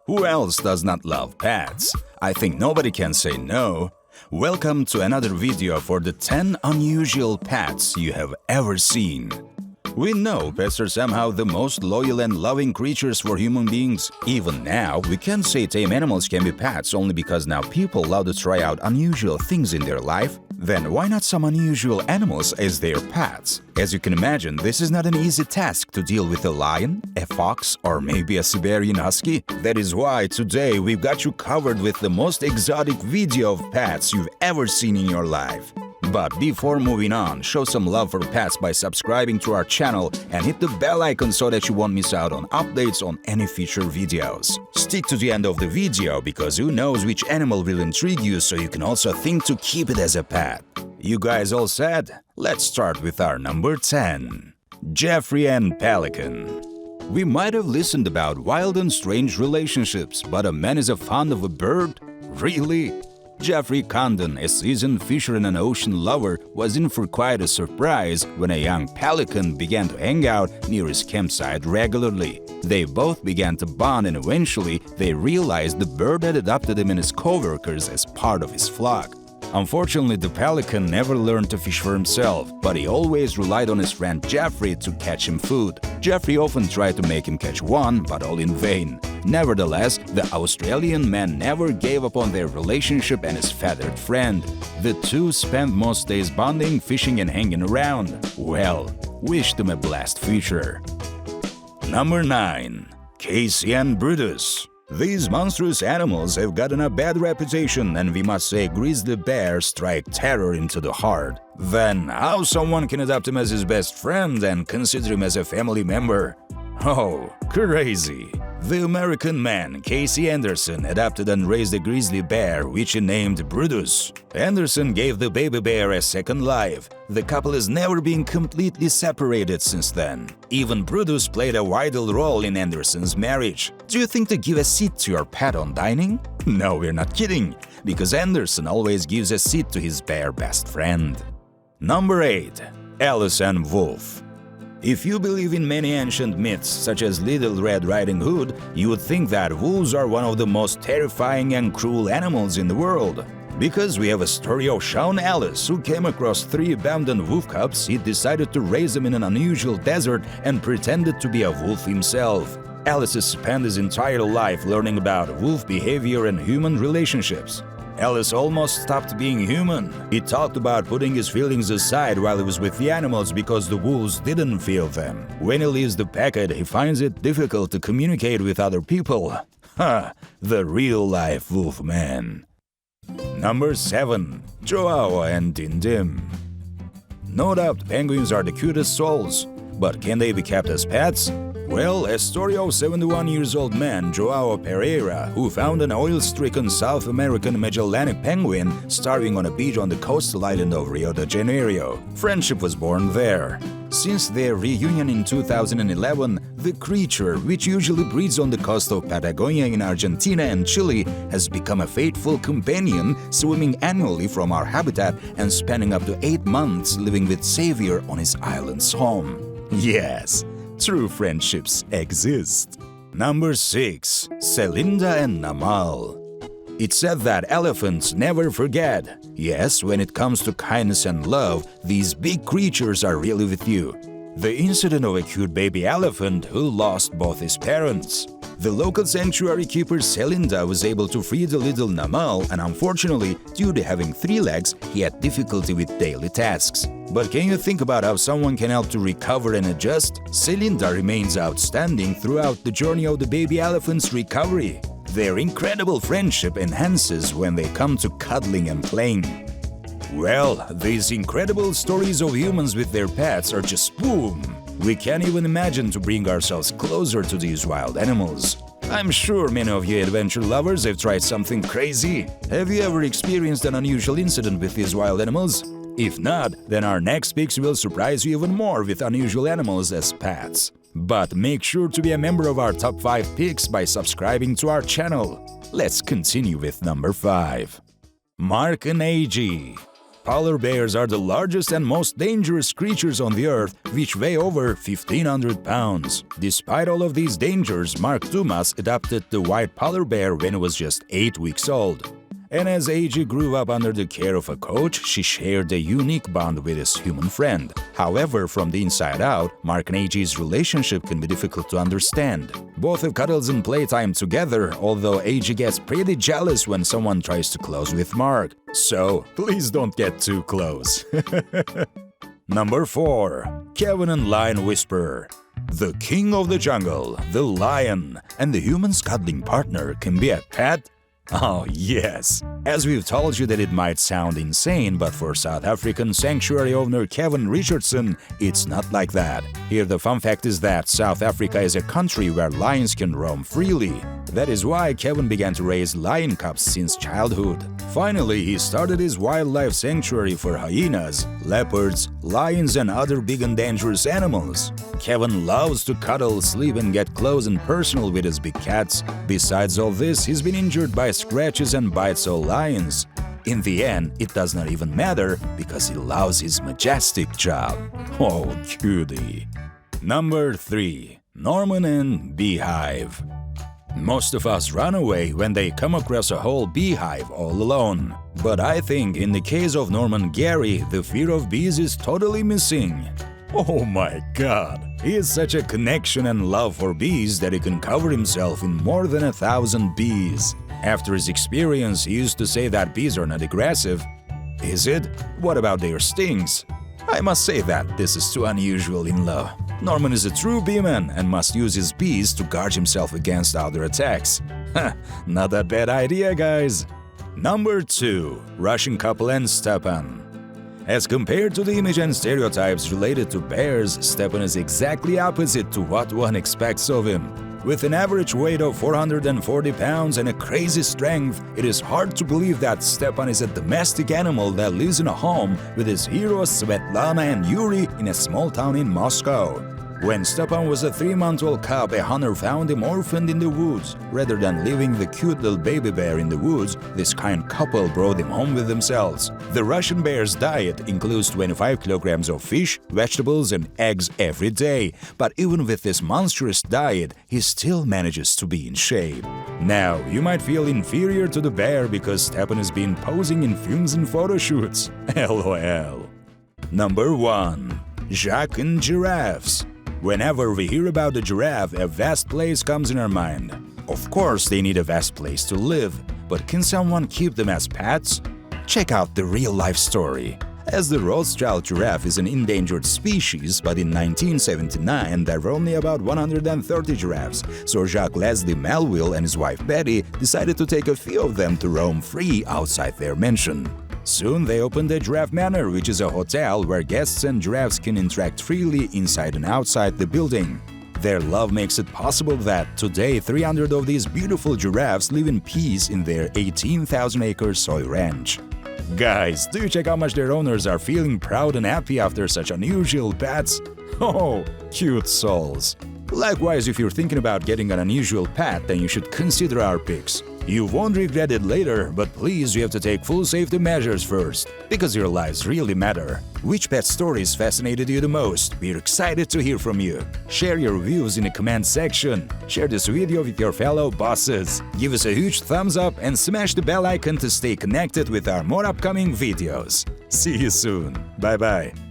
Who else does not love pets? I think nobody can say no. Welcome to another video for the 10 unusual pets you have ever seen. We know pets are somehow the most loyal and loving creatures for human beings. Even now, we can't say tame animals can be pets only because now people love to try out unusual things in their life. Then why not some unusual animals as their pets? As you can imagine, this is not an easy task to deal with a lion, a fox, or maybe a Siberian husky. That is why today we've got you covered with the most exotic video of pets you've ever seen in your life. But before moving on, show some love for pets by subscribing to our channel and hit the bell icon so that you won't miss out on updates on any future videos. Stick to the end of the video because who knows which animal will intrigue you, so you can also think to keep it as a pet. You guys all set? Let's start with our number 10. Jeffrey and Pelican. We might have listened about wild and strange relationships, but a man is fond of a bird? Really? Jeffrey Condon, a seasoned fisher and an ocean lover, was in for quite a surprise when a young pelican began to hang out near his campsite regularly. They both began to bond and eventually they realized the bird had adopted him and his co-workers as part of his flock. Unfortunately, the pelican never learned to fish for himself, but he always relied on his friend Jeffrey to catch him food. Jeffrey often tried to make him catch one, but all in vain. Nevertheless, the Australian man never gave up on their relationship and his feathered friend. The two spent most days bonding, fishing and hanging around. Well, wish them a blessed future. Number 9. Casey and Brutus. These monstrous animals have gotten a bad reputation, and we must say grizzly bears strike terror into the heart. Then, how someone can adopt him as his best friend and consider him as a family member? Oh, crazy! The American man, Casey Anderson, adopted and raised a grizzly bear, which he named Brutus. Anderson gave the baby bear a second life. The couple has never been completely separated since then. Even Brutus played a vital role in Anderson's marriage. Do you think to give a seat to your pet on dining? No, we're not kidding, because Anderson always gives a seat to his bear best friend. Number 8. Ellis and Wolf. If you believe in many ancient myths, such as Little Red Riding Hood, you would think that wolves are one of the most terrifying and cruel animals in the world. Because we have a story of Sha Ellis, who came across 3 abandoned wolf cubs. He decided to raise them in an unusual desert and pretended to be a wolf himself. Ellis has spent his entire life learning about wolf behavior and human relationships. Ellis almost stopped being human. He talked about putting his feelings aside while he was with the animals because the wolves didn't feel them. When he leaves the packet, he finds it difficult to communicate with other people. Ha! The real-life wolf man. Number 7. Joao and Dindim. No doubt penguins are the cutest souls, but can they be kept as pets? Well, a story of 71-year-old man Joao Pereira, who found an oil-stricken South American Magellanic penguin starving on a beach on the coastal island of Rio de Janeiro. Friendship was born there. Since their reunion in 2011, the creature, which usually breeds on the coast of Patagonia in Argentina and Chile, has become a faithful companion, swimming annually from our habitat and spending up to 8 months living with Xavier on his island's home. Yes, true friendships exist. Number 6. Salinda and Namal. It's said that elephants never forget. Yes, when it comes to kindness and love, these big creatures are really with you. The incident of a cute baby elephant who lost both his parents. The local sanctuary keeper Celinda was able to free the little Namal, and unfortunately, due to having 3 legs, he had difficulty with daily tasks. But can you think about how someone can help to recover and adjust? Celinda remains outstanding throughout the journey of the baby elephant's recovery. Their incredible friendship enhances when they come to cuddling and playing. Well, these incredible stories of humans with their pets are just boom! We can't even imagine to bring ourselves closer to these wild animals. I'm sure many of you adventure lovers have tried something crazy. Have you ever experienced an unusual incident with these wild animals? If not, then our next Pics will surprise you even more with unusual animals as pets. But make sure to be a member of our top 5 Pics by subscribing to our channel. Let's continue with number 5. Ark and Agee. Polar bears are the largest and most dangerous creatures on the earth, which weigh over 1,500 pounds. Despite all of these dangers, Mark Dumas adopted the white polar bear when he was just 8 weeks old. And as Agee grew up under the care of a coach, she shared a unique bond with his human friend. However, from the inside out, Mark and Agee's relationship can be difficult to understand. Both have cuddles and playtime together, although Agee gets pretty jealous when someone tries to close with Mark. So, please don't get too close. Number 4. Kevin and Lion Whisperer. The king of the jungle, the lion, and the human's cuddling partner can be a pet. Oh yes! As we've told you that it might sound insane, but for South African sanctuary owner Kevin Richardson, it's not like that. Here the fun fact is that South Africa is a country where lions can roam freely. That is why Kevin began to raise lion cubs since childhood. Finally, he started his wildlife sanctuary for hyenas, leopards, lions, and other big and dangerous animals. Kevin loves to cuddle, sleep, and get close and personal with his big cats. Besides all this, he's been injured by scratches and bites of lions. In the end, it does not even matter because he loves his majestic job. Oh, cutie. Number 3. Norman and Beehive. Most of us run away when they come across a whole beehive all alone. But I think in the case of Norman Gary, the fear of bees is totally missing. Oh my god! He has such a connection and love for bees that he can cover himself in more than 1,000 bees. After his experience, he used to say that bees are not aggressive. Is it? What about their stings? I must say that this is too unusual in law. Norman is a true beeman and must use his bees to guard himself against other attacks. Not a bad idea, guys. Number 2. Russian couple and Stepan. As compared to the image and stereotypes related to bears, Stepan is exactly opposite to what one expects of him. With an average weight of 440 pounds and a crazy strength, it is hard to believe that Stepan is a domestic animal that lives in a home with his heroes Svetlana and Yuri in a small town in Moscow. When Stepan was a 3-month-old cub, a hunter found him orphaned in the woods. Rather than leaving the cute little baby bear in the woods, this kind couple brought him home with themselves. The Russian bear's diet includes 25 kilograms of fish, vegetables, and eggs every day. But even with this monstrous diet, he still manages to be in shape. Now, you might feel inferior to the bear because Stepan has been posing in films and photo shoots. LOL. Number 1. Jacq and Giraffes. Whenever we hear about a giraffe, a vast place comes in our mind. Of course, they need a vast place to live, but can someone keep them as pets? Check out the real-life story. As the Rothschild giraffe is an endangered species, but in 1979 there were only about 130 giraffes, so Jacq Leslie Melville and his wife Betty decided to take a few of them to roam free outside their mansion. Soon they opened a Giraffe Manor, which is a hotel where guests and giraffes can interact freely inside and outside the building. Their love makes it possible that today 300 of these beautiful giraffes live in peace in their 18,000-acre soy ranch. Guys, do you check how much their owners are feeling proud and happy after such unusual pets? Oh, cute souls. Likewise, if you're thinking about getting an unusual pet, then you should consider our Pics. You won't regret it later, but please, you have to take full safety measures first, because your lives really matter. Which pet stories fascinated you the most? We're excited to hear from you. Share your views in the comment section. Share this video with your fellow bosses. Give us a huge thumbs up and smash the bell icon to stay connected with our more upcoming videos. See you soon. Bye-bye.